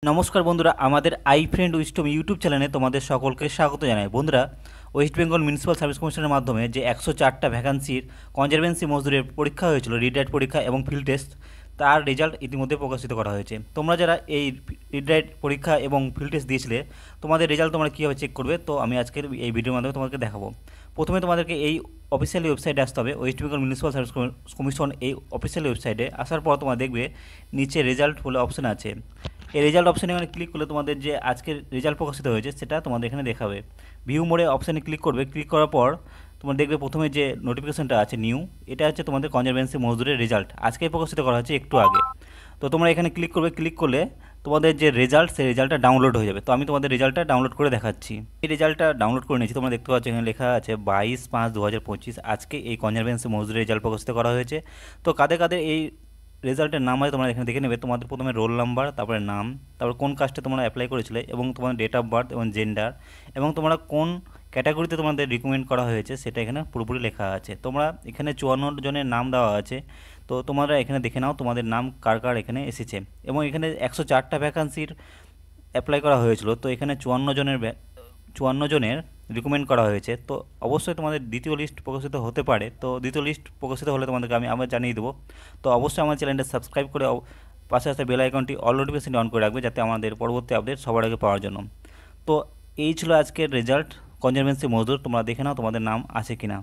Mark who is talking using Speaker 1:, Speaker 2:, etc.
Speaker 1: নমস্কার বন্ধুরা, আমাদের আই ফ্রেন্ড উইস্টম ইউটিউব চ্যানেলে তোমাদের সকলকে স্বাগত জানাই। বন্ধুরা, ওয়েস্ট বেঙ্গল মিউনিসিপ্যাল সার্ভিস কমিশনের মাধ্যমে যে 104টা ভ্যাকান্সির কনজারভেন্সি মজদুরের পরীক্ষা হয়েছিল, রিডাইট পরীক্ষা এবং ফিল্ড টেস্ট, তার রেজাল্ট ইতিমধ্যে প্রকাশিত করা হয়েছে। তোমরা যারা এই রিডাইট পরীক্ষা এবং ফিল্ড টেস্ট দিয়েছিলে, তোমাদের রেজাল্ট তোমরা কীভাবে চেক করবে, তো আমি আজকের এই ভিডিওর মাধ্যমে তোমাদেরকে দেখাবো। প্রথমে তোমাদেরকে এই অফিসিয়ালি ওয়েবসাইটে আসতে হবে, West Bengal municipal service commission এই অফিসিয়ালি ওয়েবসাইটে আসার পর তোমরা দেখবে নিচে রেজাল্ট বলে অপশন আছে। এই রেজাল্ট অপশানে এখানে ক্লিক করলে তোমাদের যে আজকের রেজাল্ট প্রকাশিত হয়েছে সেটা তোমাদের এখানে দেখাবে। ভিউ মোড়ে অপশানে ক্লিক করবে, ক্লিক করার পর তোমরা দেখবে প্রথমে যে নোটিফিকেশনটা আছে নিউ, এটা হচ্ছে তোমাদের কনজারভেন্সি মজদুরের রেজাল্ট, আজকে প্রকাশিত করা হয়েছে একটু আগে। তো তোমরা এখানে ক্লিক করবে, ক্লিক করলে তোমাদের যে রেজাল্ট সেই রেজাল্টটা ডাউনলোড হয়ে যাবে। তো আমি তোমাদের রেজাল্টটা ডাউনলোড করে দেখাচ্ছি। এই রেজাল্টটা ডাউনলোড করে নিয়েছি, তোমরা দেখতে পাচ্ছ এখানে লেখা আছে 22/5/2025 আজকে এই কনজারভেন্সি মজদুরের রেজাল্ট প্রকাশিত করা হয়েছে। তো কাদের কাদের এই রেজাল্টের নাম আছে তোমরা এখানে দেখে নেবে। তোমাদের প্রথমে রোল নাম্বার, তারপরে নাম, তারপর কোন কাস্টে তোমরা অ্যাপ্লাই করেছিলে এবং তোমাদের ডেট অফ বার্থ এবং জেন্ডার এবং তোমরা কোন ক্যাটাগরিতে তোমাদের রিকমেন্ড করা হয়েছে সেটা এখানে পুরোপুরি লেখা আছে। তোমরা এখানে 54 জনের নাম দেওয়া আছে, তো তোমরা এখানে দেখে নাও তোমাদের নাম কার কার এখানে এসেছে। এবং এখানে 104টা ভ্যাকান্সির অ্যাপ্লাই করা হয়েছিল, তো এখানে 54 জনের রিকমেন্ড করা হয়েছে। তো অবশ্যই তোমাদের দ্বিতীয় লিস্ট প্রকাশিত হতে পারে, তো দ্বিতীয় লিস্ট প্রকাশিত হলে তোমাদেরকে আমি আবার জানিয়ে দেবো। তো অবশ্যই আমার চ্যানেলটা সাবস্ক্রাইব করে পাশে আসা বেল আইকনটি অল নোটিফিকেশনটি অন করে রাখবে, যাতে আমাদের পরবর্তী আপডেট সবার আগে পাওয়ার জন্য। তো এই ছিল আজকের রেজাল্ট কনজারভেন্সি মজদুর, তোমরা দেখে নাও তোমাদের নাম আছে কিনা।